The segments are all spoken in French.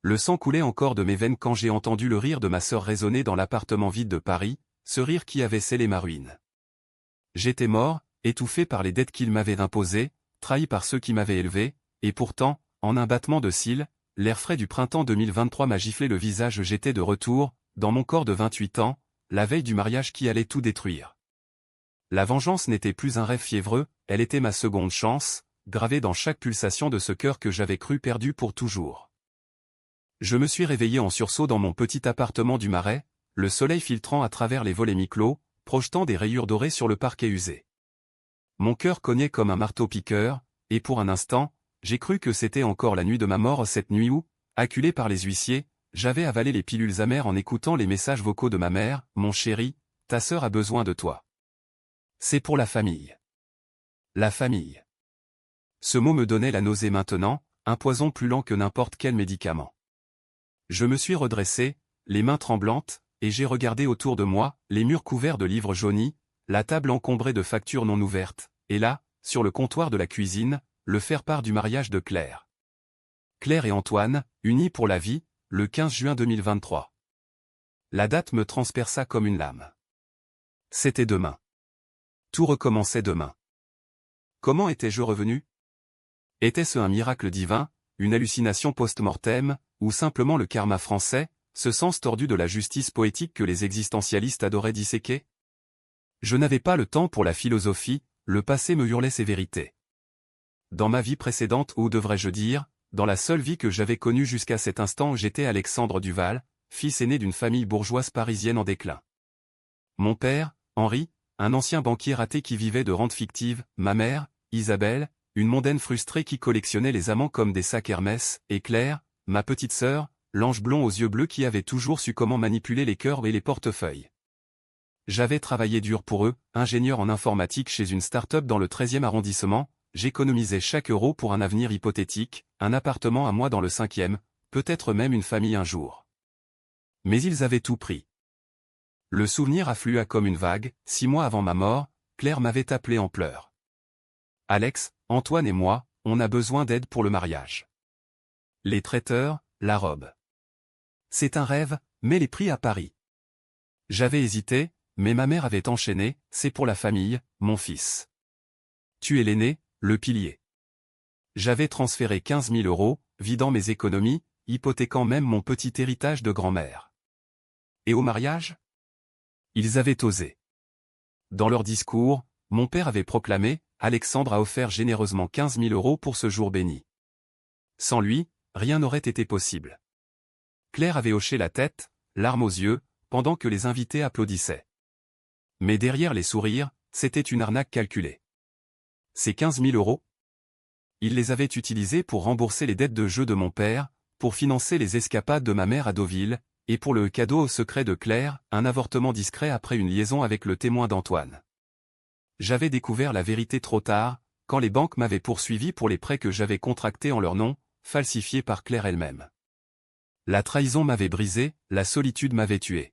Le sang coulait encore de mes veines quand j'ai entendu le rire de ma sœur résonner dans l'appartement vide de Paris, ce rire qui avait scellé ma ruine. J'étais mort, étouffé par les dettes qu'il m'avait imposées, trahi par ceux qui m'avaient élevé, et pourtant, en un battement de cils, l'air frais du printemps 2023 m'a giflé le visage. J'étais de retour, dans mon corps de 28 ans, la veille du mariage qui allait tout détruire. La vengeance n'était plus un rêve fiévreux, elle était ma seconde chance, gravée dans chaque pulsation de ce cœur que j'avais cru perdu pour toujours. Je me suis réveillé en sursaut dans mon petit appartement du Marais, le soleil filtrant à travers les volets mi-clos, projetant des rayures dorées sur le parquet usé. Mon cœur cognait comme un marteau-piqueur, et pour un instant, j'ai cru que c'était encore la nuit de ma mort, cette nuit où, acculé par les huissiers, j'avais avalé les pilules amères en écoutant les messages vocaux de ma mère. Mon chéri, ta sœur a besoin de toi. C'est pour la famille. La famille. Ce mot me donnait la nausée maintenant, un poison plus lent que n'importe quel médicament. Je me suis redressé, les mains tremblantes, et j'ai regardé autour de moi, les murs couverts de livres jaunis, la table encombrée de factures non ouvertes, et là, sur le comptoir de la cuisine, le faire-part du mariage de Claire. Claire et Antoine, unis pour la vie, le 15 juin 2023. La date me transperça comme une lame. C'était demain. Tout recommençait demain. Comment étais-je revenu? Était-ce un miracle divin, une hallucination post-mortem, ou simplement le karma français, ce sens tordu de la justice poétique que les existentialistes adoraient disséquer? Je n'avais pas le temps pour la philosophie, le passé me hurlait ses vérités. Dans ma vie précédente, ou devrais-je dire, dans la seule vie que j'avais connue jusqu'à cet instant, j'étais Alexandre Duval, fils aîné d'une famille bourgeoise parisienne en déclin. Mon père, Henri, un ancien banquier raté qui vivait de rentes fictives, ma mère, Isabelle, une mondaine frustrée qui collectionnait les amants comme des sacs Hermès, et Claire, ma petite sœur, l'ange blond aux yeux bleus qui avait toujours su comment manipuler les cœurs et les portefeuilles. J'avais travaillé dur pour eux, ingénieur en informatique chez une start-up dans le 13e arrondissement, j'économisais chaque euro pour un avenir hypothétique, un appartement à moi dans le 5e, peut-être même une famille un jour. Mais ils avaient tout pris. Le souvenir afflua comme une vague. 6 mois avant ma mort, Claire m'avait appelé en pleurs. Alex, Antoine et moi, on a besoin d'aide pour le mariage. Les traiteurs, la robe. C'est un rêve, mais les prix à Paris. J'avais hésité, mais ma mère avait enchaîné, c'est pour la famille, mon fils. Tu es l'aîné, le pilier. J'avais transféré 15 000 euros, vidant mes économies, hypothéquant même mon petit héritage de grand-mère. Et au mariage? Ils avaient osé. Dans leur discours, mon père avait proclamé, Alexandre a offert généreusement 15 000 euros pour ce jour béni. Sans lui, rien n'aurait été possible. Claire avait hoché la tête, larmes aux yeux, pendant que les invités applaudissaient. Mais derrière les sourires, c'était une arnaque calculée. Ces 15 000 euros? Il les avait utilisés pour rembourser les dettes de jeu de mon père, pour financer les escapades de ma mère à Deauville, et pour le cadeau au secret de Claire, un avortement discret après une liaison avec le témoin d'Antoine. J'avais découvert la vérité trop tard, quand les banques m'avaient poursuivi pour les prêts que j'avais contractés en leur nom, falsifiés par Claire elle-même. La trahison m'avait brisé, la solitude m'avait tué.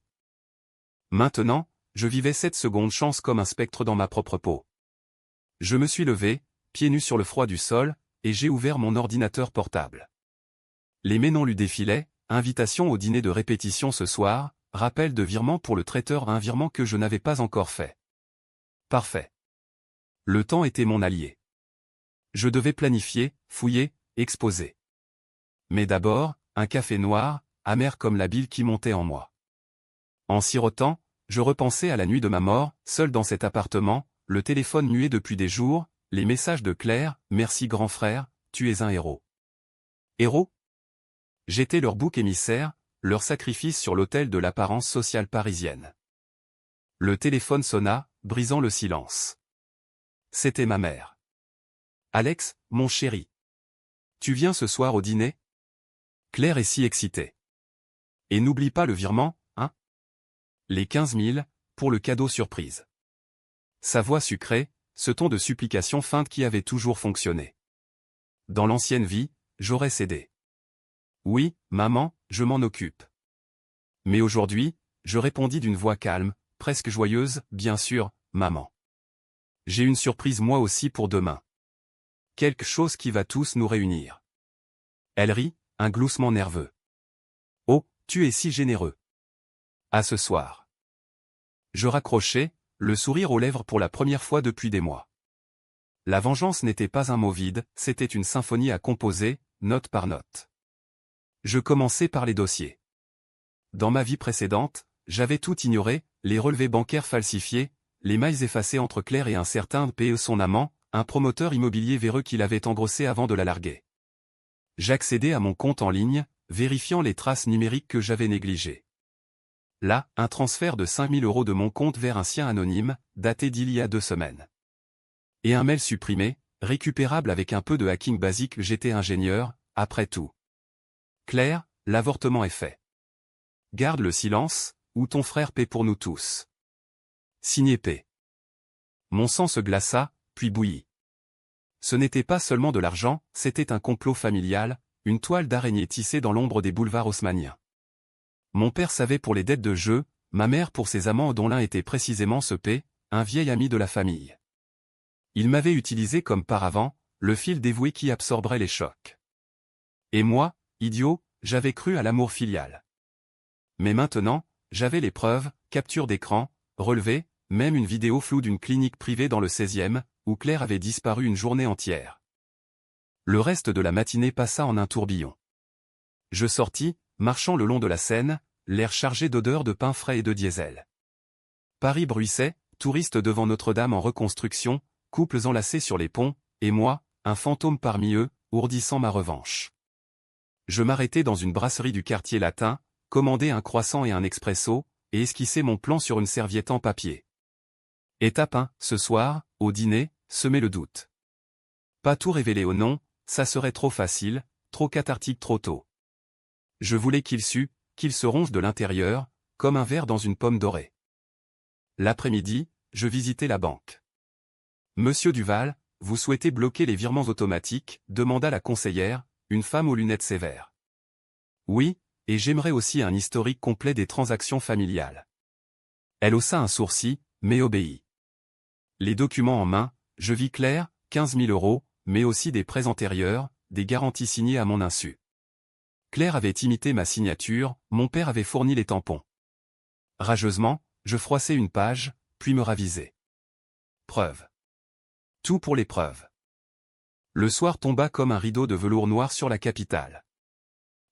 Maintenant, je vivais cette seconde chance comme un spectre dans ma propre peau. Je me suis levé, pieds nus sur le froid du sol, et j'ai ouvert mon ordinateur portable. Les mails lui défilaient, invitation au dîner de répétition ce soir, rappel de virement pour le traiteur, un virement que je n'avais pas encore fait. Parfait. Le temps était mon allié. Je devais planifier, fouiller, exposer. Mais d'abord, un café noir, amer comme la bile qui montait en moi. En sirotant, je repensais à la nuit de ma mort, seul dans cet appartement, le téléphone muet depuis des jours, les messages de Claire, merci grand frère, tu es un héros. Héros? J'étais leur bouc émissaire, leur sacrifice sur l'autel de l'apparence sociale parisienne. Le téléphone sonna, brisant le silence. C'était ma mère. Alex, mon chéri. Tu viens ce soir au dîner? Claire est si excitée. Et n'oublie pas le virement, hein? Les 15 000, pour le cadeau surprise. Sa voix sucrée, ce ton de supplication feinte qui avait toujours fonctionné. Dans l'ancienne vie, j'aurais cédé. Oui, maman, je m'en occupe. Mais aujourd'hui, je répondis d'une voix calme, presque joyeuse, bien sûr, maman. J'ai une surprise moi aussi pour demain. Quelque chose qui va tous nous réunir. Elle rit, un gloussement nerveux. Tu es si généreux. À ce soir. Je raccrochai, le sourire aux lèvres pour la première fois depuis des mois. La vengeance n'était pas un mot vide, c'était une symphonie à composer, note par note. Je commençai par les dossiers. Dans ma vie précédente, j'avais tout ignoré, les relevés bancaires falsifiés, les mailles effacées entre Claire et un certain P.E. son amant, un promoteur immobilier véreux qui l'avait engrossé avant de la larguer. J'accédais à mon compte en ligne, vérifiant les traces numériques que j'avais négligées. Là, un transfert de 5 000 € de mon compte vers un sien anonyme, daté d'il y a 2 semaines. Et un mail supprimé, récupérable avec un peu de hacking basique. J'étais ingénieur, après tout. Claire, l'avortement est fait. Garde le silence, ou ton frère paie pour nous tous. Signé P. Mon sang se glaça, puis bouillit. Ce n'était pas seulement de l'argent, c'était un complot familial, une toile d'araignée tissée dans l'ombre des boulevards haussmanniens. Mon père savait pour les dettes de jeu, ma mère pour ses amants dont l'un était précisément ce P, un vieil ami de la famille. Il m'avait utilisé comme paravent, le fil dévoué qui absorberait les chocs. Et moi, idiot, j'avais cru à l'amour filial. Mais maintenant, j'avais les preuves, capture d'écran, relevés, même une vidéo floue d'une clinique privée dans le 16e, où Claire avait disparu une journée entière. Le reste de la matinée passa en un tourbillon. Je sortis, marchant le long de la Seine, l'air chargé d'odeurs de pain frais et de diesel. Paris bruissait, touristes devant Notre-Dame en reconstruction, couples enlacés sur les ponts, et moi, un fantôme parmi eux, ourdissant ma revanche. Je m'arrêtai dans une brasserie du quartier latin, commandai un croissant et un expresso, et esquissai mon plan sur une serviette en papier. Étape 1, ce soir, au dîner, semer le doute. Pas tout révéler au nom, ça serait trop facile, trop cathartique trop tôt. Je voulais qu'il sût, qu'il se ronge de l'intérieur, comme un ver dans une pomme dorée. L'après-midi, je visitai la banque. Monsieur Duval, vous souhaitez bloquer les virements automatiques, demanda la conseillère, une femme aux lunettes sévères. Oui, et j'aimerais aussi un historique complet des transactions familiales. Elle haussa un sourcil, mais obéit. Les documents en main, je vis clair, 15 000 €, mais aussi des prêts antérieurs, des garanties signées à mon insu. Claire avait imité ma signature, mon père avait fourni les tampons. Rageusement, je froissai une page, puis me ravisai. Preuve. Tout pour les preuves. Le soir tomba comme un rideau de velours noir sur la capitale.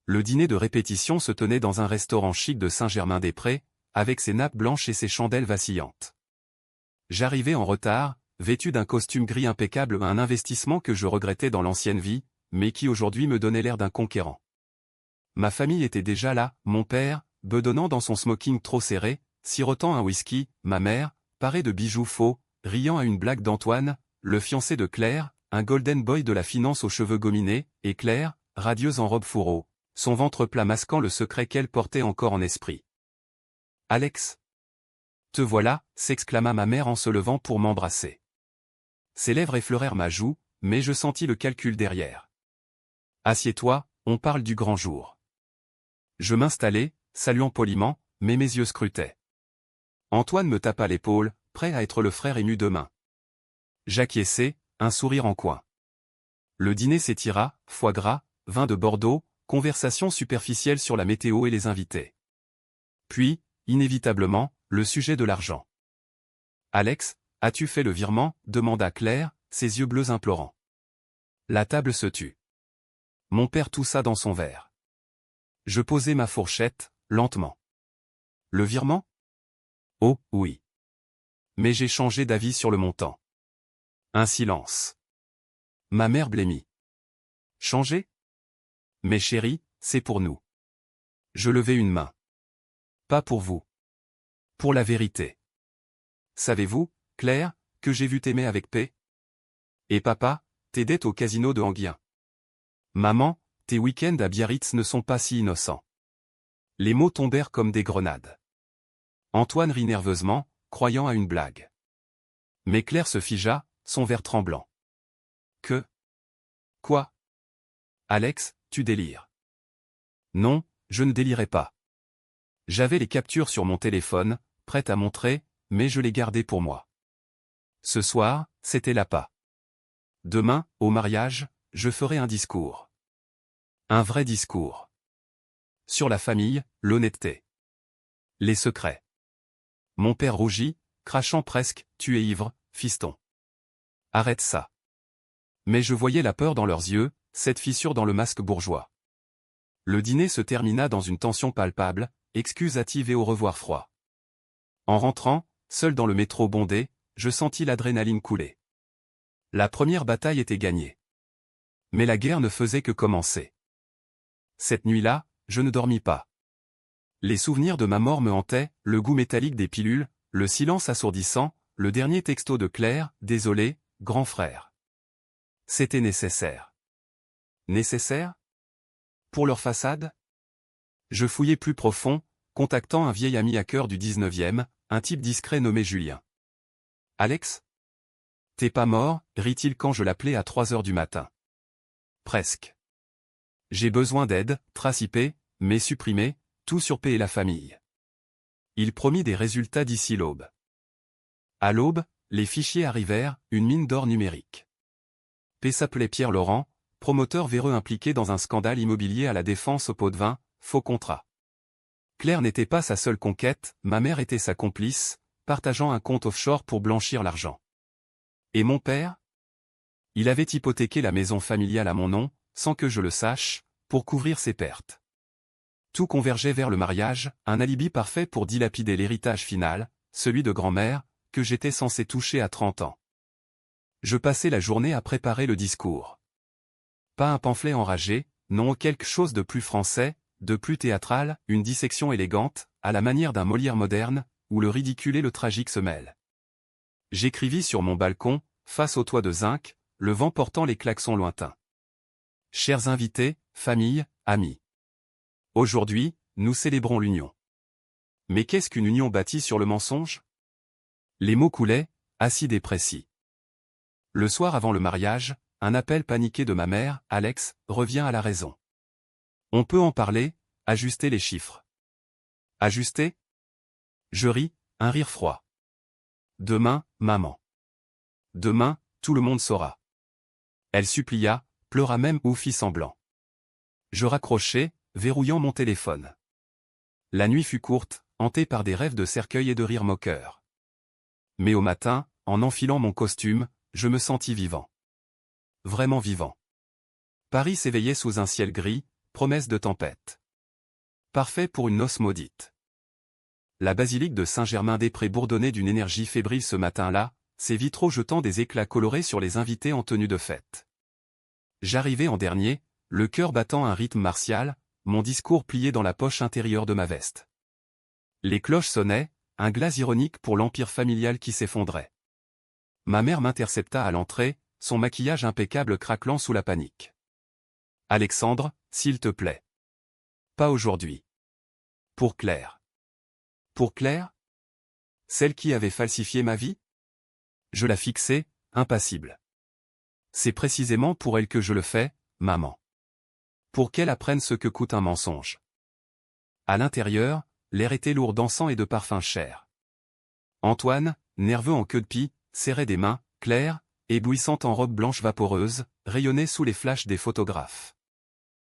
Le dîner de répétition se tenait dans un restaurant chic de Saint-Germain-des-Prés, avec ses nappes blanches et ses chandelles vacillantes. J'arrivai en retard, vêtu d'un costume gris impeccable, un investissement que je regrettais dans l'ancienne vie, mais qui aujourd'hui me donnait l'air d'un conquérant. Ma famille était déjà là, mon père, bedonnant dans son smoking trop serré, sirotant un whisky, ma mère, parée de bijoux faux, riant à une blague d'Antoine, le fiancé de Claire, un golden boy de la finance aux cheveux gominés, et Claire, radieuse en robe fourreau, son ventre plat masquant le secret qu'elle portait encore en esprit. « Alex !» « Te voilà !» s'exclama ma mère en se levant pour m'embrasser. Ses lèvres effleurèrent ma joue, mais je sentis le calcul derrière. « Assieds-toi, on parle du grand jour. » Je m'installai, saluant poliment, mais mes yeux scrutaient. Antoine me tapa l'épaule, prêt à être le frère ému demain. J'acquiesçai, un sourire en coin. Le dîner s'étira, foie gras, vin de Bordeaux, conversation superficielle sur la météo et les invités. Puis, inévitablement, le sujet de l'argent. « Alex, as-tu fait le virement ?» demanda Claire, ses yeux bleus implorants. La table se tut. Mon père toussa dans son verre. Je posai ma fourchette, lentement. « Le virement ? Oh, oui. » Mais j'ai changé d'avis sur le montant. Un silence. Ma mère blêmit. « Changer ? Mais chérie, c'est pour nous. » Je levai une main. « Pas pour vous. Pour la vérité. Savez-vous, Claire, que j'ai vu t'aimer avec paix ? Et papa, tes dettes au casino de Enghien. Maman, tes week-ends à Biarritz ne sont pas si innocents. » Les mots tombèrent comme des grenades. Antoine rit nerveusement, croyant à une blague. Mais Claire se figea, son verre tremblant. « Que ? Quoi ? Alex, tu délires. » Non, je ne délirais pas. J'avais les captures sur mon téléphone, prêtes à montrer, mais je les gardais pour moi. Ce soir, c'était l'appât. Demain, au mariage, je ferai un discours. Un vrai discours. Sur la famille, l'honnêteté. Les secrets. Mon père rougit, crachant presque, « Tu es ivre, fiston. Arrête ça. » Mais je voyais la peur dans leurs yeux, cette fissure dans le masque bourgeois. Le dîner se termina dans une tension palpable, excuses hâtives et au revoir froid. En rentrant, seul dans le métro bondé, je sentis l'adrénaline couler. La première bataille était gagnée. Mais la guerre ne faisait que commencer. Cette nuit-là, je ne dormis pas. Les souvenirs de ma mort me hantaient, le goût métallique des pilules, le silence assourdissant, le dernier texto de Claire, « Désolé, grand frère. » C'était nécessaire. Nécessaire? Pour leur façade? Je fouillai plus profond, contactant un vieil ami à cœur du 19e, un type discret nommé Julien. « Alex? T'es pas mort » rit-il quand je l'appelais à 3 heures du matin. Presque. J'ai besoin d'aide, trace IP, mais supprimé, tout sur P et la famille. Il promit des résultats d'ici l'aube. À l'aube, les fichiers arrivèrent, une mine d'or numérique. P s'appelait Pierre Laurent, promoteur véreux impliqué dans un scandale immobilier à la Défense au Pot-de-Vin, faux contrat. Claire n'était pas sa seule conquête, ma mère était sa complice, partageant un compte offshore pour blanchir l'argent. Et mon père? Il avait hypothéqué la maison familiale à mon nom, sans que je le sache, pour couvrir ses pertes. Tout convergeait vers le mariage, un alibi parfait pour dilapider l'héritage final, celui de grand-mère, que j'étais censé toucher à 30 ans. Je passais la journée à préparer le discours. Pas un pamphlet enragé, non, quelque chose de plus français, de plus théâtral, une dissection élégante, à la manière d'un Molière moderne, où le ridicule et le tragique se mêlent. J'écrivis sur mon balcon, face au toit de zinc, le vent portant les klaxons lointains. Chers invités, famille, amis. Aujourd'hui, nous célébrons l'union. Mais qu'est-ce qu'une union bâtie sur le mensonge? Les mots coulaient, acides et précis. Le soir avant le mariage, un appel paniqué de ma mère, Alex, revient à la raison. On peut en parler, ajuster les chiffres. Ajuster? Je ris, un rire froid. Demain, maman. Demain, tout le monde saura. Elle supplia, pleura même ou fit semblant. Je raccrochai, verrouillant mon téléphone. La nuit fut courte, hantée par des rêves de cercueil et de rires moqueurs. Mais au matin, en enfilant mon costume, je me sentis vivant. Vraiment vivant. Paris s'éveillait sous un ciel gris, promesse de tempête. Parfait pour une noce maudite. La basilique de Saint-Germain-des-Prés bourdonnait d'une énergie fébrile ce matin-là, ses vitraux jetant des éclats colorés sur les invités en tenue de fête. J'arrivai en dernier, le cœur battant un rythme martial, mon discours plié dans la poche intérieure de ma veste. Les cloches sonnaient, un glas ironique pour l'empire familial qui s'effondrait. Ma mère m'intercepta à l'entrée, son maquillage impeccable craquelant sous la panique. « Alexandre, s'il te plaît. Pas aujourd'hui. Pour Claire. » Pour Claire? Celle qui avait falsifié ma vie? Je la fixai, impassible. C'est précisément pour elle que je le fais, maman. Pour qu'elle apprenne ce que coûte un mensonge. À l'intérieur, l'air était lourd d'encens et de parfums chers. Antoine, nerveux en queue de pie, serrait des mains, Claire, éblouissante en robe blanche vaporeuse, rayonnait sous les flashs des photographes.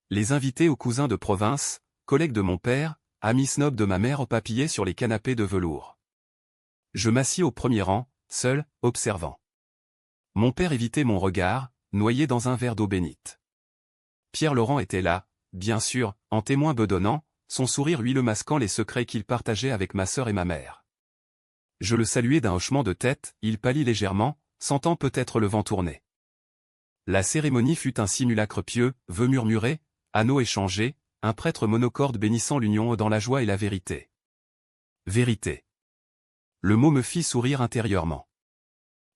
Les invités aux cousins de province, collègues de mon père, amis snobs de ma mère papillaient sur les canapés de velours. Je m'assis au premier rang, seul, observant. Mon père évitait mon regard, noyé dans un verre d'eau bénite. Pierre Laurent était là, bien sûr, en témoin bedonnant, son sourire huileux masquant les secrets qu'il partageait avec ma sœur et ma mère. Je le saluai d'un hochement de tête, il pâlit légèrement, sentant peut-être le vent tourner. La cérémonie fut un simulacre pieux, vœux murmurés, anneaux échangés, un prêtre monocorde bénissant l'union dans la joie et la vérité. Vérité. Le mot me fit sourire intérieurement.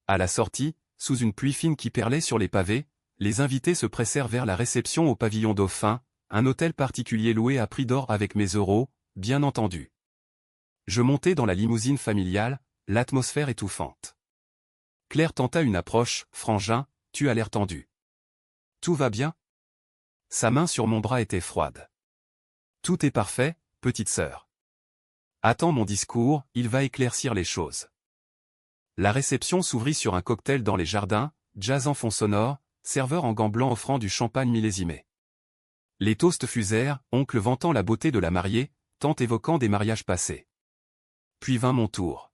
À la sortie, sous une pluie fine qui perlait sur les pavés, les invités se pressèrent vers la réception au pavillon Dauphin, un hôtel particulier loué à prix d'or avec mes euros, bien entendu. Je montai dans la limousine familiale, l'atmosphère étouffante. Claire tenta une approche, frangin, tu as l'air tendu. Tout va bien? Sa main sur mon bras était froide. Tout est parfait, petite sœur. Attends mon discours, il va éclaircir les choses. La réception s'ouvrit sur un cocktail dans les jardins, jazz en fond sonore, serveur en gants blancs offrant du champagne millésimé. Les toasts fusèrent, oncle vantant la beauté de la mariée, tante évoquant des mariages passés. Puis vint mon tour.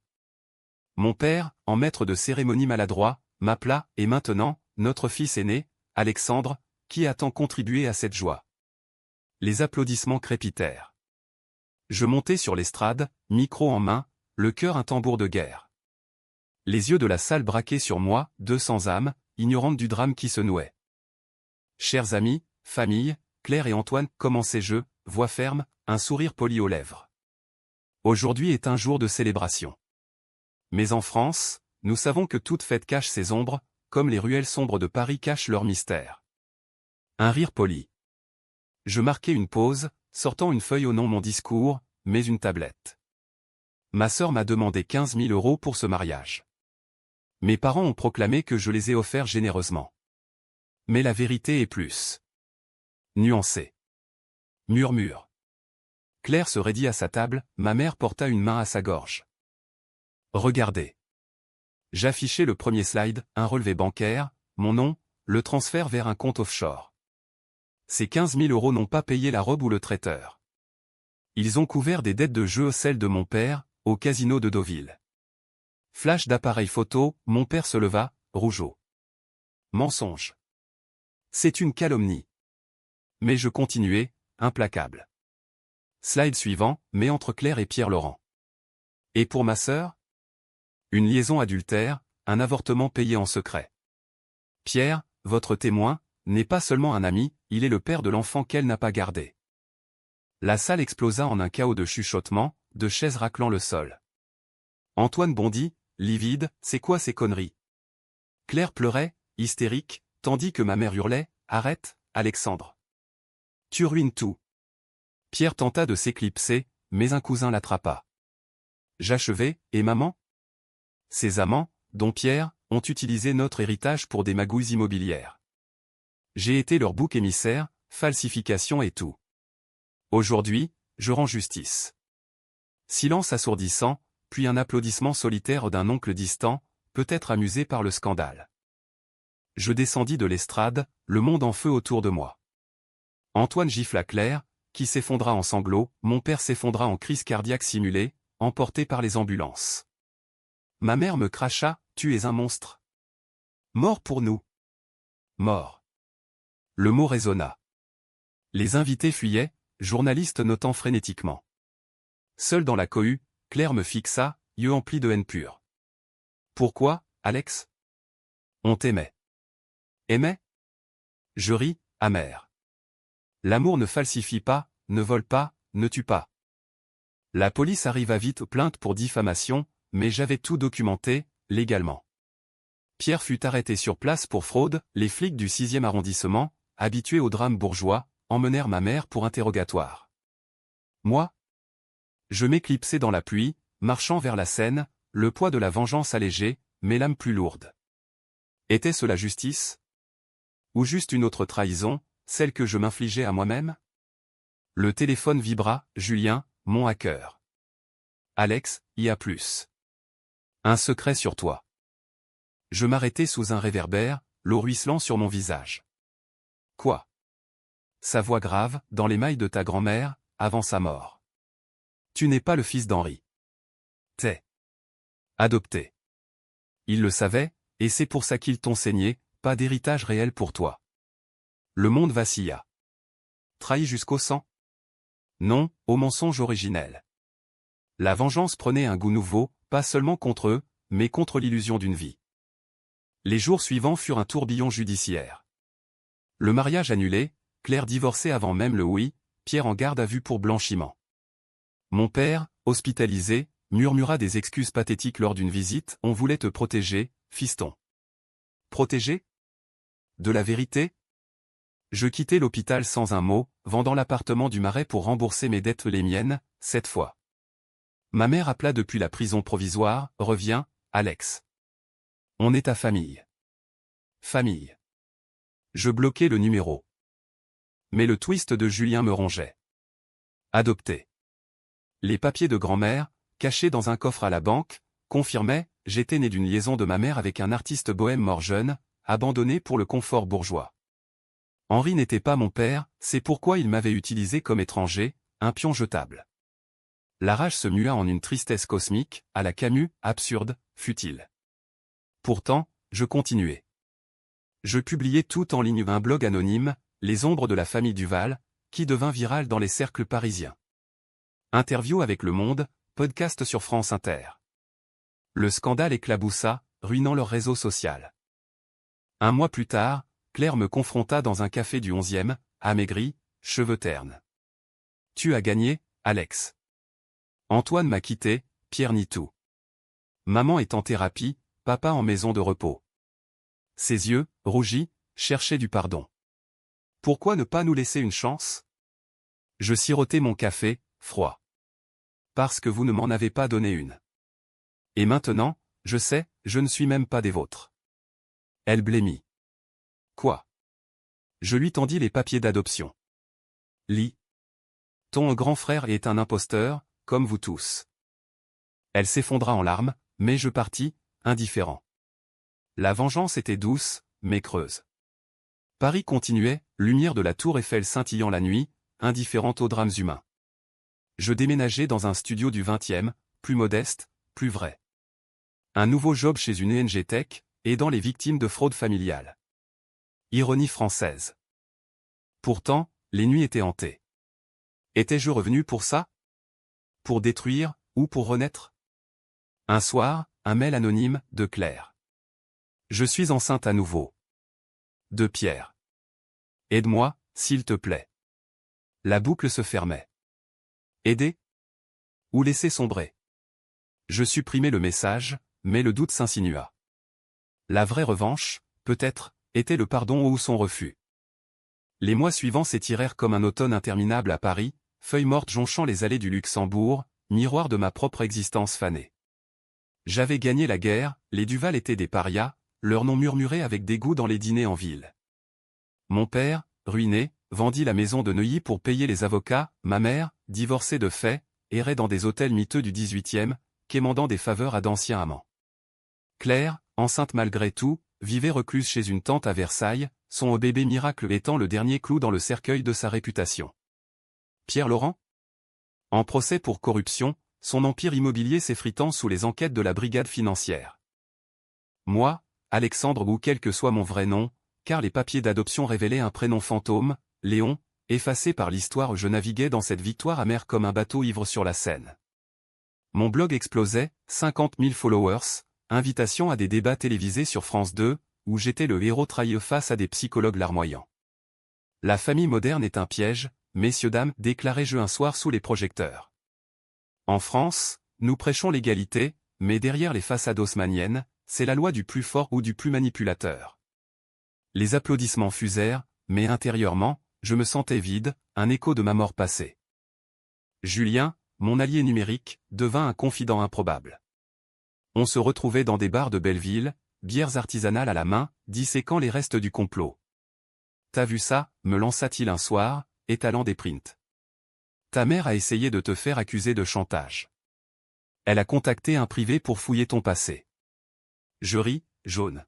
Mon père, en maître de cérémonie maladroit, m'appela, et maintenant, notre fils aîné, Alexandre, qui a tant contribué à cette joie. Les applaudissements crépitèrent. Je montai sur l'estrade, micro en main, le cœur un tambour de guerre. Les yeux de la salle braqués sur moi, 200 âmes, ignorantes du drame qui se nouait. Chers amis, famille, Claire et Antoine, commençai-je, voix ferme, un sourire poli aux lèvres. Aujourd'hui est un jour de célébration. Mais en France, nous savons que toute fête cache ses ombres, comme les ruelles sombres de Paris cachent leur mystère. Un rire poli. Je marquai une pause, sortant une feuille au nom mon discours, mais une tablette. Ma sœur m'a demandé 15 000 € pour ce mariage. Mes parents ont proclamé que je les ai offerts généreusement. Mais la vérité est plus nuancée. Murmure. Claire se raidit à sa table, ma mère porta une main à sa gorge. Regardez. J'affichai le premier slide, un relevé bancaire, mon nom, le transfert vers un compte offshore. Ces 15 000 € n'ont pas payé la robe ou le traiteur. Ils ont couvert des dettes de jeu, celles de mon père, au casino de Deauville. Flash d'appareil photo, mon père se leva, rougeau. Mensonge. C'est une calomnie. Mais je continuai, implacable. Slide suivant, mais entre Claire et Pierre Laurent. Et pour ma sœur? Une liaison adultère, un avortement payé en secret. Pierre, votre témoin, n'est pas seulement un ami, il est le père de l'enfant qu'elle n'a pas gardé. La salle explosa en un chaos de chuchotements, de chaises raclant le sol. Antoine bondit, livide, c'est quoi ces conneries? Claire pleurait, hystérique, tandis que ma mère hurlait, arrête, Alexandre. Tu ruines tout. Pierre tenta de s'éclipser, mais un cousin l'attrapa. J'achevai, et maman? Ces amants, dont Pierre, ont utilisé notre héritage pour des magouilles immobilières. J'ai été leur bouc émissaire, falsification et tout. Aujourd'hui, je rends justice. Silence assourdissant, puis un applaudissement solitaire d'un oncle distant, peut-être amusé par le scandale. Je descendis de l'estrade, le monde en feu autour de moi. Antoine gifla Claire, qui s'effondra en sanglots, mon père s'effondra en crise cardiaque simulée, emporté par les ambulances. Ma mère me cracha, tu es un monstre. Mort pour nous. Mort. Le mot résonna. Les invités fuyaient, journalistes notant frénétiquement. Seul dans la cohue, Claire me fixa, yeux emplis de haine pure. Pourquoi, Alex? On t'aimait. Aimait? Je ris, amer. L'amour ne falsifie pas, ne vole pas, ne tue pas. La police arriva vite, plainte pour diffamation, mais j'avais tout documenté, légalement. Pierre fut arrêté sur place pour fraude, les flics du 6e arrondissement, habitués au drame bourgeois, emmenèrent ma mère pour interrogatoire. Moi? Je m'éclipsai dans la pluie, marchant vers la Seine, le poids de la vengeance allégé, mais l'âme plus lourde. Était-ce la justice? Ou juste une autre trahison, celle que je m'infligeais à moi-même? Le téléphone vibra, Julien, mon hacker. Alex, y a plus. Un secret sur toi. Je m'arrêtai sous un réverbère, l'eau ruisselant sur mon visage. Quoi? Sa voix grave, dans les mailles de ta grand-mère, avant sa mort. Tu n'es pas le fils d'Henri. T'es adopté. Il le savait, et c'est pour ça qu'ils t'ont saigné, pas d'héritage réel pour toi. Le monde vacilla. Trahi jusqu'au sang? Non, au mensonge originel. La vengeance prenait un goût nouveau, pas seulement contre eux, mais contre l'illusion d'une vie. Les jours suivants furent un tourbillon judiciaire. Le mariage annulé, Claire divorcée avant même le oui, Pierre en garde à vue pour blanchiment. Mon père, hospitalisé, murmura des excuses pathétiques lors d'une visite, on voulait te protéger, fiston. Protéger? De la vérité? Je quittai l'hôpital sans un mot, vendant l'appartement du Marais pour rembourser mes dettes, les miennes, cette fois. Ma mère appela depuis la prison provisoire, reviens, Alex. On est ta famille. Famille. Je bloquai le numéro. Mais le twist de Julien me rongeait. Adopté. Les papiers de grand-mère, cachés dans un coffre à la banque, confirmaient, j'étais né d'une liaison de ma mère avec un artiste bohème mort jeune, abandonné pour le confort bourgeois. Henri n'était pas mon père, c'est pourquoi il m'avait utilisé comme étranger, un pion jetable. La rage se mua en une tristesse cosmique, à la Camus, absurde, futile. Pourtant, je continuais. Je publiais tout en ligne un blog anonyme, Les ombres de la famille Duval, qui devint viral dans les cercles parisiens. Interview avec Le Monde, podcast sur France Inter. Le scandale éclaboussa, ruinant leur réseau social. Un mois plus tard, Claire me confronta dans un café du 11e, amaigrie, cheveux ternes. « Tu as gagné, Alex. Antoine m'a quitté, Pierre nie tout. Maman est en thérapie, papa en maison de repos. » Ses yeux, rougis, cherchaient du pardon. Pourquoi ne pas nous laisser une chance? Je sirotais mon café, froid. Parce que vous ne m'en avez pas donné une. Et maintenant, je sais, je ne suis même pas des vôtres. Elle blêmit. Quoi? Je lui tendis les papiers d'adoption. Lis. Ton grand frère est un imposteur, comme vous tous. Elle s'effondra en larmes, mais je partis, indifférent. La vengeance était douce, mais creuse. Paris continuait, lumière de la tour Eiffel scintillant la nuit, indifférente aux drames humains. Je déménageais dans un studio du 20e, plus modeste, plus vrai. Un nouveau job chez une ONG Tech, aidant les victimes de fraude familiale. Ironie française. Pourtant, les nuits étaient hantées. Étais-je revenu pour ça? Pour détruire, ou pour renaître? Un soir, un mail anonyme, de Claire. Je suis enceinte à nouveau. De Pierre. Aide-moi, s'il te plaît. La boucle se fermait. Aider? Ou laisser sombrer? Je supprimai le message, mais le doute s'insinua. La vraie revanche, peut-être, était le pardon ou son refus. Les mois suivants s'étirèrent comme un automne interminable à Paris, feuilles mortes jonchant les allées du Luxembourg, miroir de ma propre existence fanée. J'avais gagné la guerre, les Duval étaient des parias, leur nom murmuré avec dégoût dans les dîners en ville. Mon père, ruiné, vendit la maison de Neuilly pour payer les avocats, ma mère, divorcée de fait, errait dans des hôtels miteux du 18e, quémandant des faveurs à d'anciens amants. Claire, enceinte malgré tout, vivait recluse chez une tante à Versailles, son bébé miracle étant le dernier clou dans le cercueil de sa réputation. Pierre Laurent? En procès pour corruption, son empire immobilier s'effritant sous les enquêtes de la brigade financière. Moi, Alexandre ou quel que soit mon vrai nom, car les papiers d'adoption révélaient un prénom fantôme, Léon, effacé par l'histoire, je naviguais dans cette victoire amère comme un bateau ivre sur la Seine. Mon blog explosait, 50 000 followers, invitation à des débats télévisés sur France 2, où j'étais le héros trahi face à des psychologues larmoyants. La famille moderne est un piège, messieurs-dames, déclarai-je un soir sous les projecteurs. En France, nous prêchons l'égalité, mais derrière les façades haussmanniennes, c'est la loi du plus fort ou du plus manipulateur. Les applaudissements fusèrent, mais intérieurement, je me sentais vide, un écho de ma mort passée. Julien, mon allié numérique, devint un confident improbable. On se retrouvait dans des bars de Belleville, bières artisanales à la main, disséquant les restes du complot. « T'as vu ça » me lança-t-il un soir, étalant des prints. « Ta mère a essayé de te faire accuser de chantage. Elle a contacté un privé pour fouiller ton passé. » Je ris, jaune.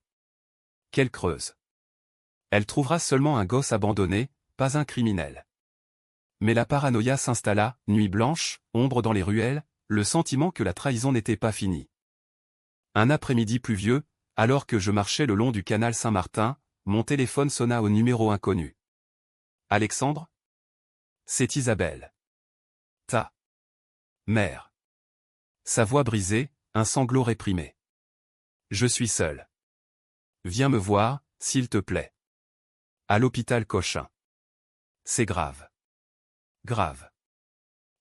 Quelle creuse. Elle trouvera seulement un gosse abandonné, pas un criminel. Mais la paranoïa s'installa, nuit blanche, ombre dans les ruelles, le sentiment que la trahison n'était pas finie. Un après-midi pluvieux, alors que je marchais le long du canal Saint-Martin, mon téléphone sonna au numéro inconnu. Alexandre? C'est Isabelle. Ta mère. Sa voix brisée, un sanglot réprimé. Je suis seul. Viens me voir, s'il te plaît. À l'hôpital Cochin. C'est grave. Grave.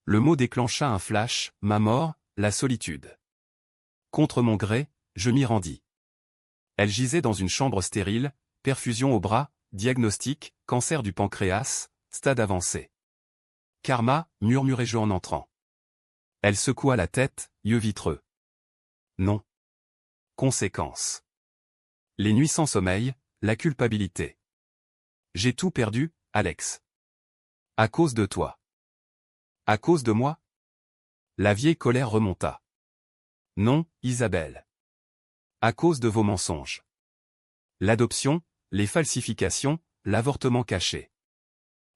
Le mot déclencha un flash, ma mort, la solitude. Contre mon gré, je m'y rendis. Elle gisait dans une chambre stérile, perfusion au bras, diagnostic, cancer du pancréas, stade avancé. Karma, murmurai-je en entrant. Elle secoua la tête, yeux vitreux. Non. Conséquence. Les nuits sans sommeil, la culpabilité. J'ai tout perdu, Alex. À cause de toi. À cause de moi? La vieille colère remonta. Non, Isabelle. À cause de vos mensonges. L'adoption, les falsifications, l'avortement caché.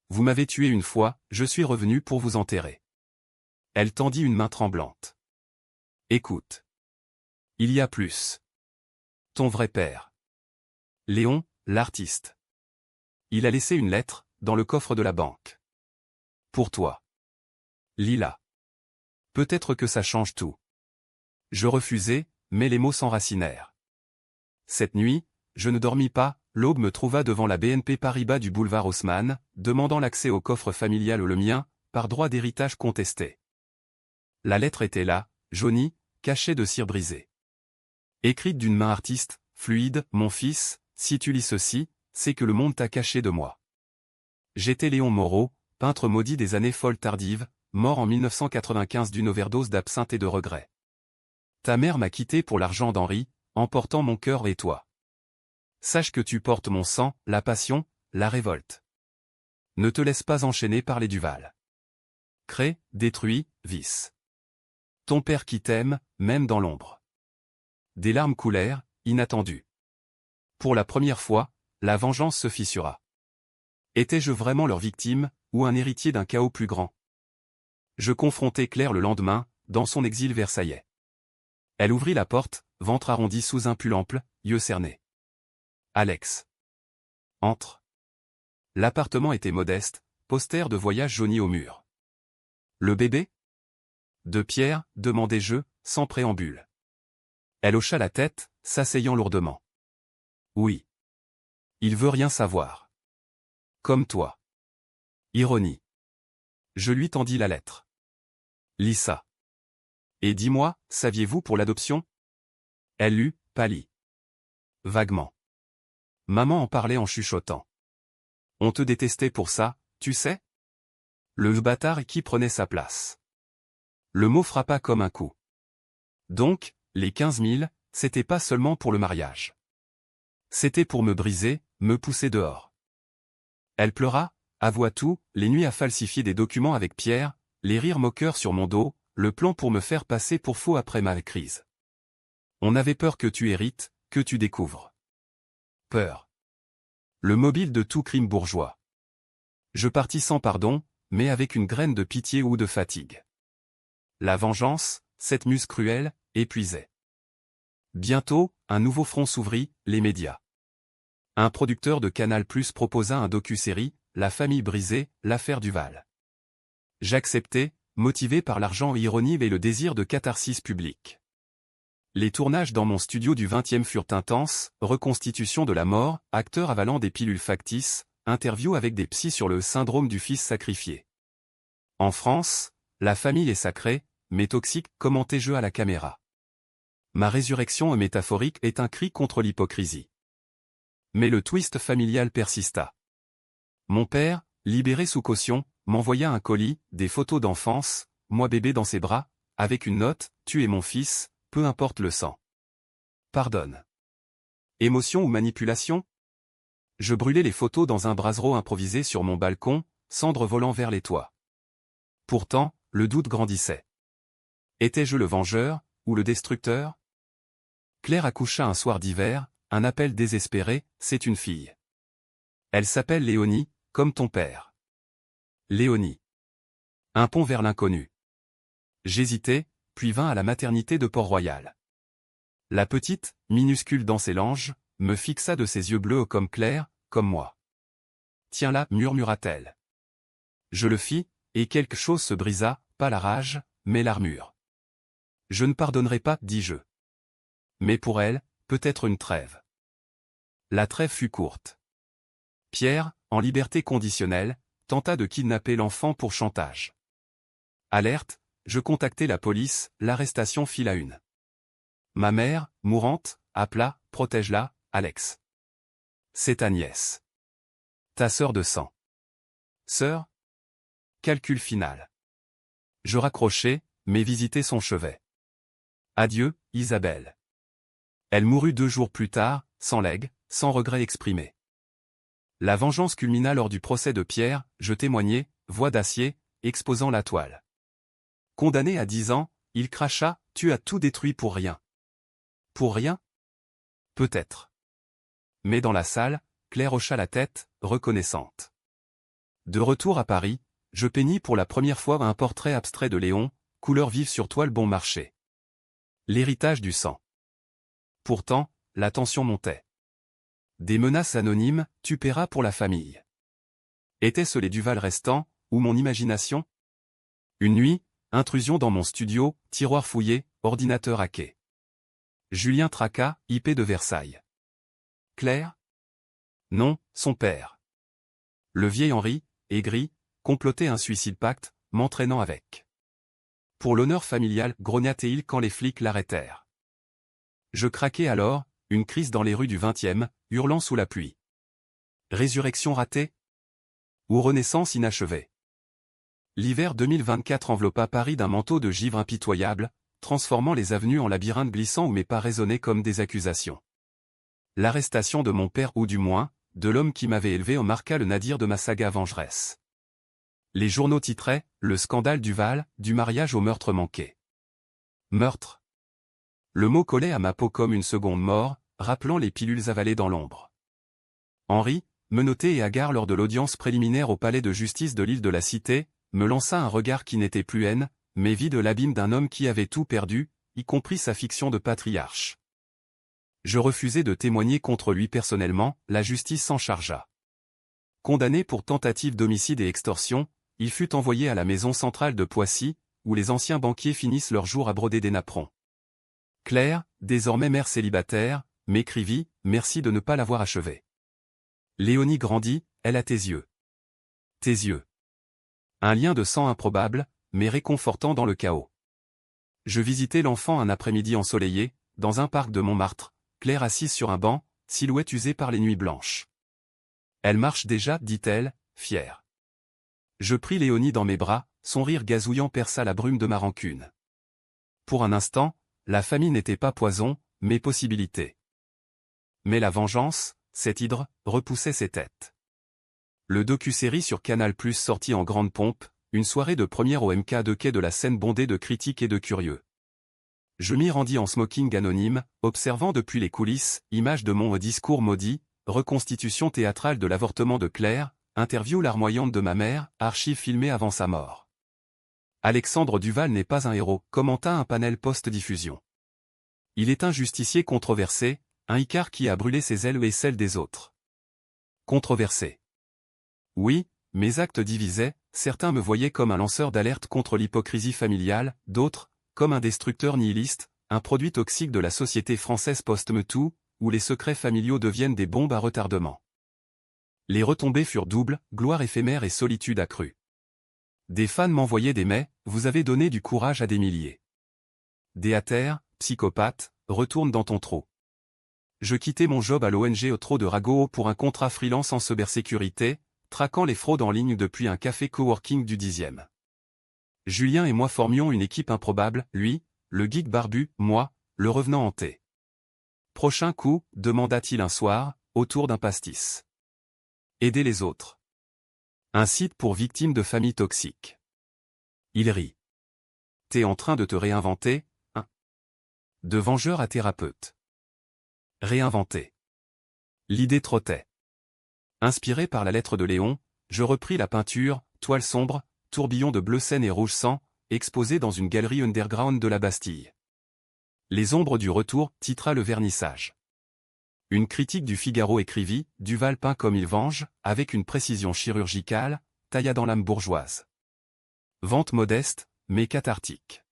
Vous m'avez tué une fois, je suis revenu pour vous enterrer. Elle tendit une main tremblante. Écoute. Il y a plus. Ton vrai père. Léon, l'artiste. Il a laissé une lettre, dans le coffre de la banque. Pour toi. Lila. Peut-être que ça change tout. Je refusai, mais les mots s'enracinèrent. Cette nuit, je ne dormis pas, l'aube me trouva devant la BNP Paribas du boulevard Haussmann, demandant l'accès au coffre familial le mien, par droit d'héritage contesté. La lettre était là, jaunie, cachée de cire brisée. Écrite d'une main artiste, fluide, mon fils, si tu lis ceci, c'est que le monde t'a caché de moi. J'étais Léon Moreau, peintre maudit des années folles tardives, mort en 1995 d'une overdose d'absinthe et de regret. Ta mère m'a quitté pour l'argent d'Henri, emportant mon cœur et toi. Sache que tu portes mon sang, la passion, la révolte. Ne te laisse pas enchaîner par les Duval. Crée, détruit, vice. Ton père qui t'aime, même dans l'ombre. Des larmes coulèrent, inattendues. Pour la première fois, la vengeance se fissura. Étais-je vraiment leur victime, ou un héritier d'un chaos plus grand? Je confrontai Claire le lendemain, dans son exil versaillais. Elle ouvrit la porte, ventre arrondi sous un pull ample, yeux cernés. Alex. Entre. L'appartement était modeste, poster de voyage jauni au mur. Le bébé? De Pierre, demandai-je, sans préambule. Elle hocha la tête, s'asseyant lourdement. Oui. Il veut rien savoir. Comme toi. Ironie. Je lui tendis la lettre. Lis ça. Et dis-moi, saviez-vous pour l'adoption? Elle lut, pâlit. Vaguement. Maman en parlait en chuchotant. On te détestait pour ça, tu sais? Le bâtard qui prenait sa place. Le mot frappa comme un coup. Donc, les 15 000, c'était pas seulement pour le mariage. C'était pour me briser, me pousser dehors. Elle pleura, avoua tout, les nuits à falsifier des documents avec Pierre, les rires moqueurs sur mon dos, le plan pour me faire passer pour faux après ma crise. On avait peur que tu hérites, que tu découvres. Peur. Le mobile de tout crime bourgeois. Je partis sans pardon, mais avec une graine de pitié ou de fatigue. La vengeance, cette muse cruelle, épuisait. Bientôt, un nouveau front s'ouvrit, les médias. Un producteur de Canal+ proposa un docu-série, La famille brisée, l'affaire Duval. J'acceptai, motivé par l'argent, l'ironie et le désir de catharsis publique. Les tournages dans mon studio du 20e furent intenses, reconstitution de la mort, acteurs avalant des pilules factices, interviews avec des psys sur le syndrome du fils sacrifié. En France, la famille est sacrée, mais toxique, commentai-je à la caméra. Ma résurrection métaphorique est un cri contre l'hypocrisie. Mais le twist familial persista. Mon père, libéré sous caution, m'envoya un colis, des photos d'enfance, moi bébé dans ses bras, avec une note, tu es mon fils, peu importe le sang. Pardonne. Émotion ou manipulation? Je brûlais les photos dans un brasero improvisé sur mon balcon, cendres volant vers les toits. Pourtant, le doute grandissait. Étais-je le vengeur, ou le destructeur? Claire accoucha un soir d'hiver, un appel désespéré, c'est une fille. Elle s'appelle Léonie, comme ton père. Léonie. Un pont vers l'inconnu. J'hésitai, puis vins à la maternité de Port-Royal. La petite, minuscule dans ses langes, me fixa de ses yeux bleus comme Claire, comme moi. Tiens-la, murmura-t-elle. Je le fis, et quelque chose se brisa, pas la rage, mais l'armure. Je ne pardonnerai pas, dis-je. Mais pour elle, peut-être une trêve. La trêve fut courte. Pierre, en liberté conditionnelle, tenta de kidnapper l'enfant pour chantage. Alerte, je contactai la police, l'arrestation fit la une. Ma mère, mourante, appela, protège-la, Alex. C'est ta nièce. Ta sœur de sang. Sœur? Calcul final. Je raccrochai, mais visitai son chevet. Adieu, Isabelle. Elle mourut 2 jours plus tard, sans legs, sans regret exprimé. La vengeance culmina lors du procès de Pierre, je témoignai, voix d'acier, exposant la toile. Condamné à 10 ans, il cracha, tu as tout détruit pour rien. Pour rien? Peut-être. Mais dans la salle, Claire hocha la tête, reconnaissante. De retour à Paris, je peignis pour la première fois un portrait abstrait de Léon, couleur vive sur toile bon marché. L'héritage du sang. Pourtant, la tension montait. Des menaces anonymes, tu paieras pour la famille. Étaient-ce les Duval restants, ou mon imagination? Une nuit, intrusion dans mon studio, tiroir fouillé, ordinateur hacké. Julien Traca, IP de Versailles. Claire? Non, son père. Le vieil Henri, aigri, complotait un suicide pacte, m'entraînant avec. Pour l'honneur familial, grognatait-il quand les flics l'arrêtèrent. Je craquai alors, une crise dans les rues du 20e, hurlant sous la pluie. Résurrection ratée? Ou renaissance inachevée? L'hiver 2024 enveloppa Paris d'un manteau de givre impitoyable, transformant les avenues en labyrinthes glissants où mes pas résonnaient comme des accusations. L'arrestation de mon père ou du moins, de l'homme qui m'avait élevé en marqua le nadir de ma saga vengeresse. Les journaux titraient « Le scandale Duval, du mariage au meurtre manqué ». Meurtre. Le mot collait à ma peau comme une seconde mort, rappelant les pilules avalées dans l'ombre. Henri, menotté et hagard lors de l'audience préliminaire au palais de justice de l'île de la Cité, me lança un regard qui n'était plus haine, mais vide de l'abîme d'un homme qui avait tout perdu, y compris sa fiction de patriarche. Je refusai de témoigner contre lui personnellement, la justice s'en chargea. Condamné pour tentative d'homicide et extorsion, il fut envoyé à la maison centrale de Poissy, où les anciens banquiers finissent leur jour à broder des napperons. Claire, désormais mère célibataire, m'écrivit « Merci de ne pas l'avoir achevé. » Léonie grandit, elle a tes yeux. Tes yeux. Un lien de sang improbable, mais réconfortant dans le chaos. Je visitai l'enfant un après-midi ensoleillé, dans un parc de Montmartre, Claire assise sur un banc, silhouette usée par les nuits blanches. Elle marche déjà, dit-elle, fière. Je pris Léonie dans mes bras, son rire gazouillant perça la brume de ma rancune. Pour un instant, la famille n'était pas poison, mais possibilité. Mais la vengeance, cette hydre, repoussait ses têtes. Le docu-série sur Canal+ sortit en grande pompe, une soirée de première au MK2 quai de la Seine bondée de critiques et de curieux. Je m'y rendis en smoking anonyme, observant depuis les coulisses, images de mon discours maudit, reconstitution théâtrale de l'avortement de Claire, interview larmoyante de ma mère, archives filmées avant sa mort. Alexandre Duval n'est pas un héros, commenta un panel post-diffusion. Il est un justicier controversé, un Icare qui a brûlé ses ailes et celles des autres. Controversé. Oui, mes actes divisaient, certains me voyaient comme un lanceur d'alerte contre l'hypocrisie familiale, d'autres, comme un destructeur nihiliste, un produit toxique de la société française post-MeToo, où les secrets familiaux deviennent des bombes à retardement. Les retombées furent doubles, gloire éphémère et solitude accrue. Des fans m'envoyaient des « mais, vous avez donné du courage à des milliers. Des haters, psychopathes, retourne dans ton trou. » Je quittai mon job à l'ONG au trot de Rago pour un contrat freelance en cybersécurité, traquant les fraudes en ligne depuis un café coworking du 10e. Julien et moi formions une équipe improbable, lui, le geek barbu, moi, le revenant hanté. Prochain coup, demanda-t-il un soir, autour d'un pastis. Aider les autres. Un site pour victimes de familles toxiques. Il rit. T'es en train de te réinventer, hein? De vengeur à thérapeute. Réinventer. L'idée trottait. Inspiré par la lettre de Léon, je repris la peinture, toile sombre, tourbillon de bleu Seine et rouge sang, exposé dans une galerie underground de la Bastille. Les ombres du retour, titra le vernissage. Une critique du Figaro écrivit, Duval peint comme il venge, avec une précision chirurgicale, tailla dans l'âme bourgeoise. Vente modeste, mais cathartique.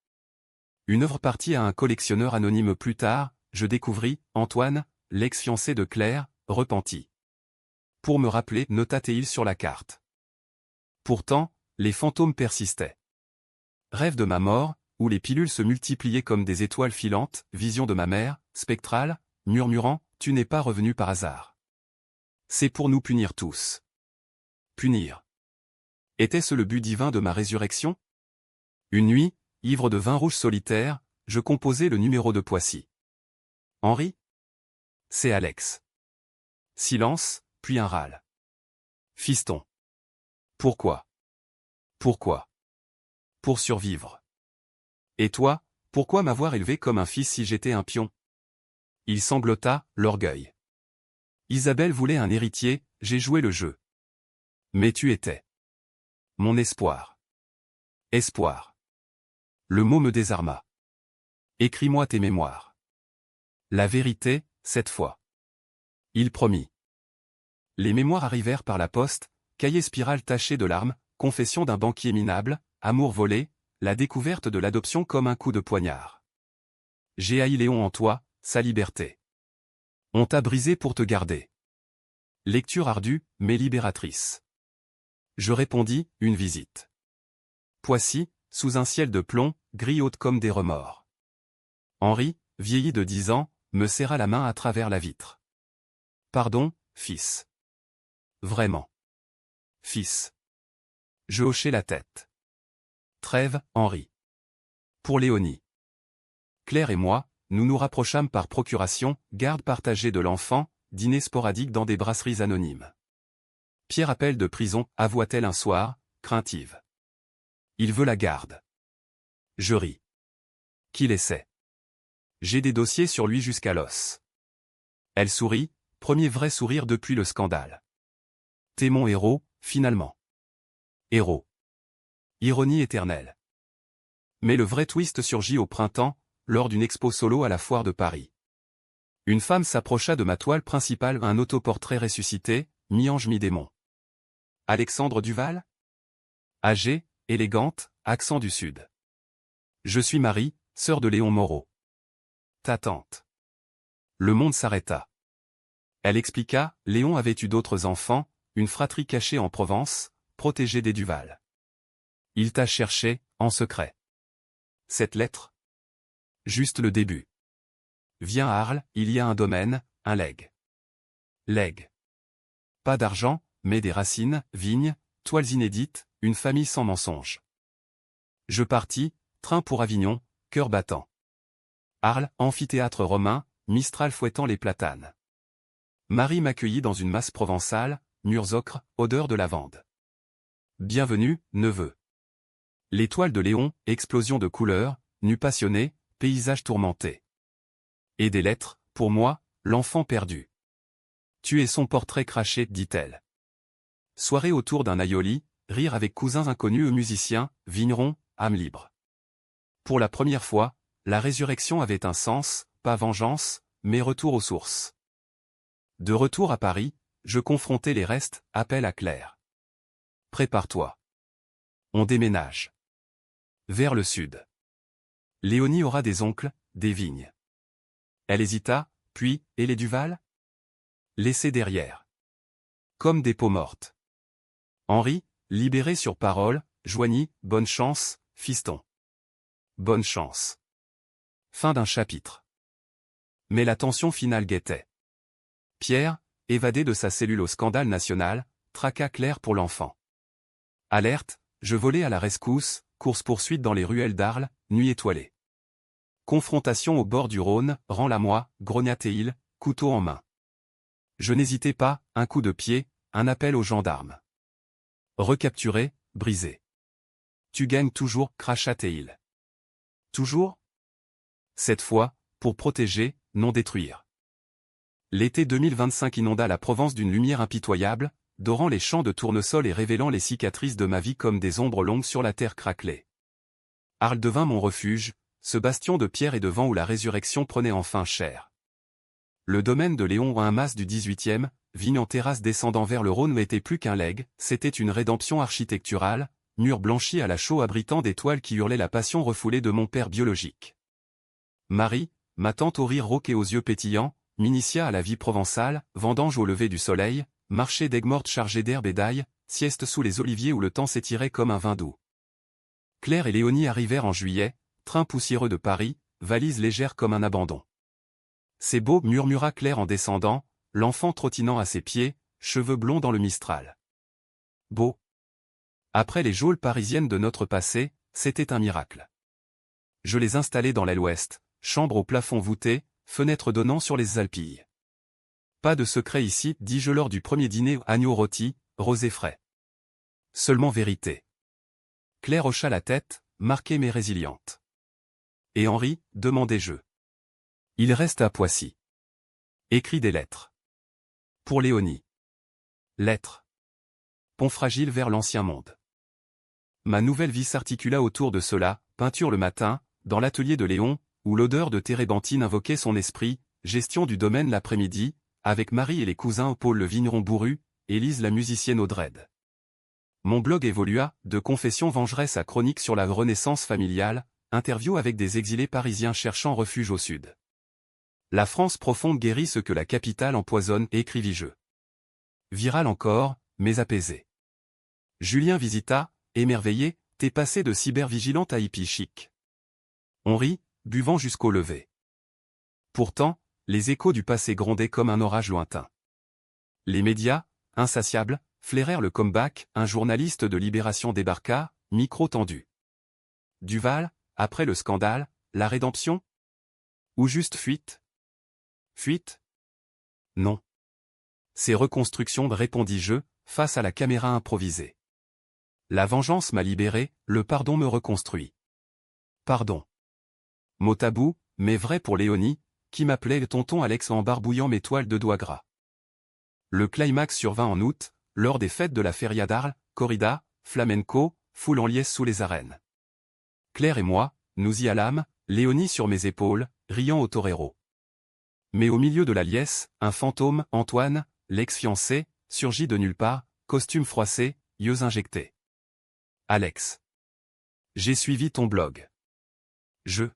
Une œuvre partie à un collectionneur anonyme plus tard, je découvris, Antoine, l'ex-fiancé de Claire, repenti. Pour me rappeler, nota-t-il sur la carte. Pourtant, les fantômes persistaient. Rêve de ma mort, où les pilules se multipliaient comme des étoiles filantes, vision de ma mère, spectrale, murmurant, tu n'es pas revenu par hasard. C'est pour nous punir tous. Punir. Était-ce le but divin de ma résurrection? Une nuit, ivre de vin rouge solitaire, je composai le numéro de Poissy. Henri? C'est Alex. Silence, puis un râle. Fiston. Pourquoi? Pourquoi? Pour survivre. Et toi, pourquoi m'avoir élevé comme un fils si j'étais un pion? Il sanglota, l'orgueil. Isabelle voulait un héritier, j'ai joué le jeu. Mais tu étais mon espoir. Espoir. Le mot me désarma. Écris-moi tes mémoires. La vérité, cette fois. Il promit. Les mémoires arrivèrent par la poste, cahier spirale taché de larmes, confession d'un banquier minable, amour volé, la découverte de l'adoption comme un coup de poignard. J'ai haï Léon en toi, sa liberté. On t'a brisé pour te garder. Lecture ardue, mais libératrice. Je répondis, une visite. Poissy, sous un ciel de plomb, gris haute comme des remords. Henri, vieilli de 10 ans, me serra la main à travers la vitre. Pardon, fils. Vraiment. Fils. Je hochai la tête. Trêve, Henri. Pour Léonie. Claire et moi, nous nous rapprochâmes par procuration, garde partagée de l'enfant, dîner sporadique dans des brasseries anonymes. Pierre appelle de prison, avoua-t-elle un soir, craintive. Il veut la garde. Je ris. Qui l'essaie? J'ai des dossiers sur lui jusqu'à l'os. Elle sourit, premier vrai sourire depuis le scandale. T'es mon héros, finalement. Héros. Ironie éternelle. Mais le vrai twist surgit au printemps, lors d'une expo solo à la foire de Paris. Une femme s'approcha de ma toile principale, un autoportrait ressuscité, mi-ange mi-démon. Alexandre Duval? Âgée, élégante, accent du Sud. Je suis Marie, sœur de Léon Moreau. Ta tante. Le monde s'arrêta. Elle expliqua, Léon avait eu d'autres enfants, une fratrie cachée en Provence, protégée des Duval. Il t'a cherché, en secret. Cette lettre? Juste le début. Viens à Arles, il y a un domaine, un legs. Legs. Pas d'argent, mais des racines, vignes, toiles inédites, une famille sans mensonge. Je partis, train pour Avignon, cœur battant. Arles, amphithéâtre romain, Mistral fouettant les platanes. Marie m'accueillit dans une masse provençale, murs ocre, odeur de lavande. Bienvenue, neveu. L'étoile de Léon, explosion de couleurs, nu passionné, paysage tourmenté. Et des lettres, pour moi, l'enfant perdu. Tu es son portrait craché, dit-elle. Soirée autour d'un aioli, rire avec cousins inconnus musiciens, vignerons, âme libre. Pour la première fois, la résurrection avait un sens, pas vengeance, mais retour aux sources. De retour à Paris, je confrontais les restes, appel à Claire. Prépare-toi. On déménage. Vers le sud. Léonie aura des oncles, des vignes. Elle hésita, puis, et les Duval? Laissés derrière. Comme des peaux mortes. Henri, libéré sur parole, joignit, bonne chance, fiston. Bonne chance. Fin d'un chapitre. Mais la tension finale guettait. Pierre, évadé de sa cellule au scandale national, traqua Claire pour l'enfant. Alerte, je volais à la rescousse, course-poursuite dans les ruelles d'Arles, nuit étoilée. Confrontation au bord du Rhône, rends-la-moi, grognatait-il, couteau en main. Je n'hésitais pas, un coup de pied, un appel aux gendarmes. Recapturé, brisé. Tu gagnes toujours, cracha-t-il. Toujours? Cette fois, pour protéger, non détruire. L'été 2025 inonda la Provence d'une lumière impitoyable, dorant les champs de tournesol et révélant les cicatrices de ma vie comme des ombres longues sur la terre craquelée. Arles devint mon refuge, ce bastion de pierre et de vent où la résurrection prenait enfin chair. Le domaine de Léon, un mas du 18e, vigne en terrasse descendant vers le Rhône, n'était plus qu'un legs, c'était une rédemption architecturale, mur blanchi à la chaux abritant des toiles qui hurlaient la passion refoulée de mon père biologique. Marie, ma tante au rire rauque et aux yeux pétillants, m'initia à la vie provençale, vendange au lever du soleil, marché d'aigues mortes chargées d'herbe et d'ail, sieste sous les oliviers où le temps s'étirait comme un vin doux. Claire et Léonie arrivèrent en juillet, train poussiéreux de Paris, valise légère comme un abandon. C'est beau, murmura Claire en descendant, l'enfant trottinant à ses pieds, cheveux blonds dans le Mistral. Beau. Après les geôles parisiennes de notre passé, c'était un miracle. Je les installai dans l'aile ouest, chambre au plafond voûté, fenêtre donnant sur les Alpilles. Pas de secret ici, dis-je lors du premier dîner, agneau rôti, rosé frais. Seulement vérité. Claire hocha la tête, marquée mais résiliente. Et Henri, demandai-je. Il reste à Poissy. Écrit des lettres. Pour Léonie. Lettre. Pont fragile vers l'ancien monde. Ma nouvelle vie s'articula autour de cela, peinture le matin, dans l'atelier de Léon, où l'odeur de térébenthine invoquait son esprit, gestion du domaine l'après-midi, avec Marie et les cousins Paul le vigneron bourru, Élise la musicienne Audred. Mon blog évolua, de confession vengeresse à chronique sur la renaissance familiale, interview avec des exilés parisiens cherchant refuge au sud. La France profonde guérit ce que la capitale empoisonne, écrivis-je. Viral encore, mais apaisé. Julien visita, émerveillé, t'es passé de cybervigilante à hippie chic. On rit, buvant jusqu'au lever. Pourtant, les échos du passé grondaient comme un orage lointain. Les médias, insatiables, flairèrent le comeback, un journaliste de Libération débarqua, micro tendu. Duval, après le scandale, la rédemption? Ou juste fuite? Fuite? Non. C'est reconstruction, répondis-je, face à la caméra improvisée. La vengeance m'a libéré, le pardon me reconstruit. Pardon. Mot tabou, mais vrai pour Léonie, qui m'appelait le tonton Alex en barbouillant mes toiles de doigts gras. Le climax survint en août, lors des fêtes de la Feria d'Arles, corrida, flamenco, foule en liesse sous les arènes. Claire et moi, nous y allâmes, Léonie sur mes épaules, riant au torero. Mais au milieu de la liesse, un fantôme, Antoine, l'ex-fiancé, surgit de nulle part, costume froissé, yeux injectés. Alex. J'ai suivi ton blog. Je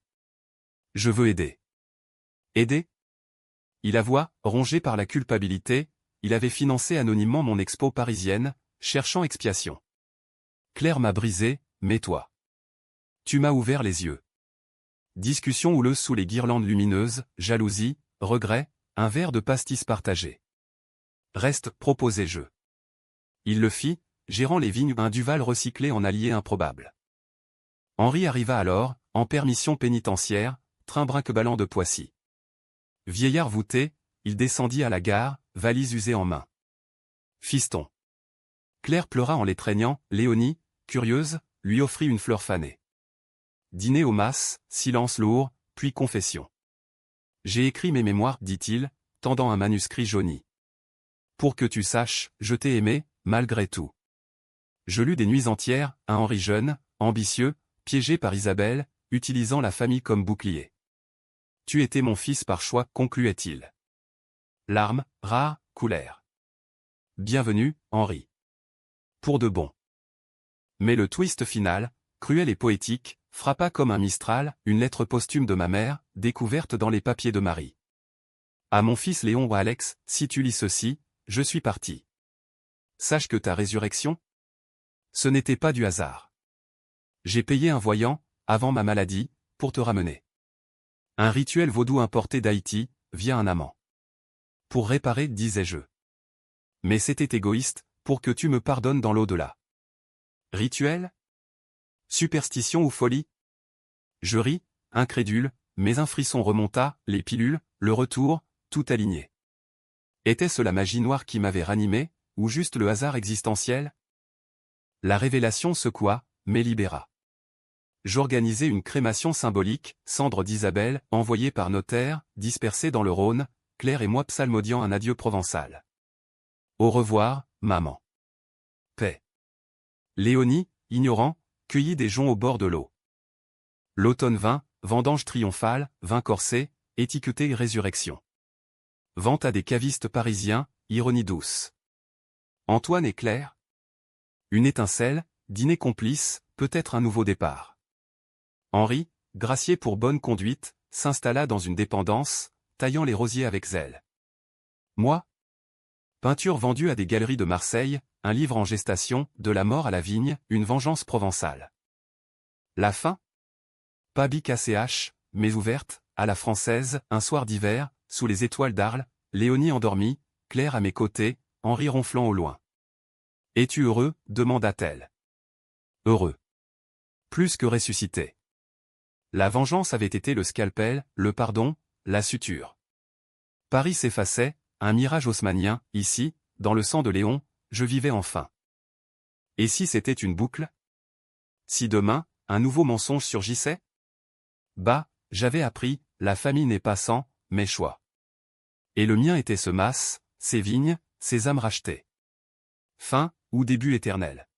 veux aider. Aider? Il avoua, rongé par la culpabilité, il avait financé anonymement mon expo parisienne, cherchant expiation. Claire m'a brisé, mais toi. Tu m'as ouvert les yeux. Discussion houleuse sous les guirlandes lumineuses, jalousie, regret, un verre de pastis partagé. Reste, proposai-je. Il le fit, gérant les vignes, un Duval recyclé en allié improbable. Henri arriva alors, en permission pénitentiaire, train brinque-ballant de Poissy. Vieillard voûté, il descendit à la gare, valise usée en main. Fiston. Claire pleura en l'étreignant, Léonie, curieuse, lui offrit une fleur fanée. Dîner au mas, silence lourd, puis confession. J'ai écrit mes mémoires, dit-il, tendant un manuscrit jauni. Pour que tu saches, je t'ai aimé, malgré tout. Je lus des nuits entières, un Henri jeune, ambitieux, piégé par Isabelle, utilisant la famille comme bouclier. Tu étais mon fils par choix, concluait-il. Larmes, rares, coulèrent. Bienvenue, Henri. Pour de bon. Mais le twist final, cruel et poétique, frappa comme un mistral, une lettre posthume de ma mère, découverte dans les papiers de Marie. À mon fils Léon ou Alex, si tu lis ceci, je suis parti. Sache que ta résurrection? Ce n'était pas du hasard. J'ai payé un voyant, avant ma maladie, pour te ramener. Un rituel vaudou importé d'Haïti, via un amant. Pour réparer, disais-je. Mais c'était égoïste, pour que tu me pardonnes dans l'au-delà. Rituel? Superstition ou folie? Je ris, incrédule, mais un frisson remonta, les pilules, le retour, tout aligné. Était-ce la magie noire qui m'avait ranimé, ou juste le hasard existentiel? La révélation secoua, mais libéra. J'organisai une crémation symbolique, cendre d'Isabelle, envoyée par notaire, dispersée dans le Rhône, Claire et moi psalmodiant un adieu provençal. Au revoir, maman. Paix. Léonie, ignorant, cueillit des joncs au bord de l'eau. L'automne vint, vendange triomphale, vin corsé, étiqueté résurrection. Vente à des cavistes parisiens, ironie douce. Antoine et Claire? Une étincelle, dîner complice, peut-être un nouveau départ. Henri, gracié pour bonne conduite, s'installa dans une dépendance, taillant les rosiers avec zèle. Moi? Peinture vendue à des galeries de Marseille, un livre en gestation, de la mort à la vigne, une vengeance provençale. La fin? Pas bic ACH, mais ouverte, à la française, un soir d'hiver, sous les étoiles d'Arles, Léonie endormie, Claire à mes côtés, Henri ronflant au loin. Es-tu heureux? Demanda-t-elle. Heureux. Plus que ressuscité. La vengeance avait été le scalpel, le pardon, la suture. Paris s'effaçait, un mirage haussmannien, ici, dans le sang de Léon, je vivais enfin. Et si c'était une boucle? Si demain, un nouveau mensonge surgissait? Bah, j'avais appris, la famille n'est pas sang, mais choix. Et le mien était ce mas, ses vignes, ses âmes rachetées. Fin, ou début éternel.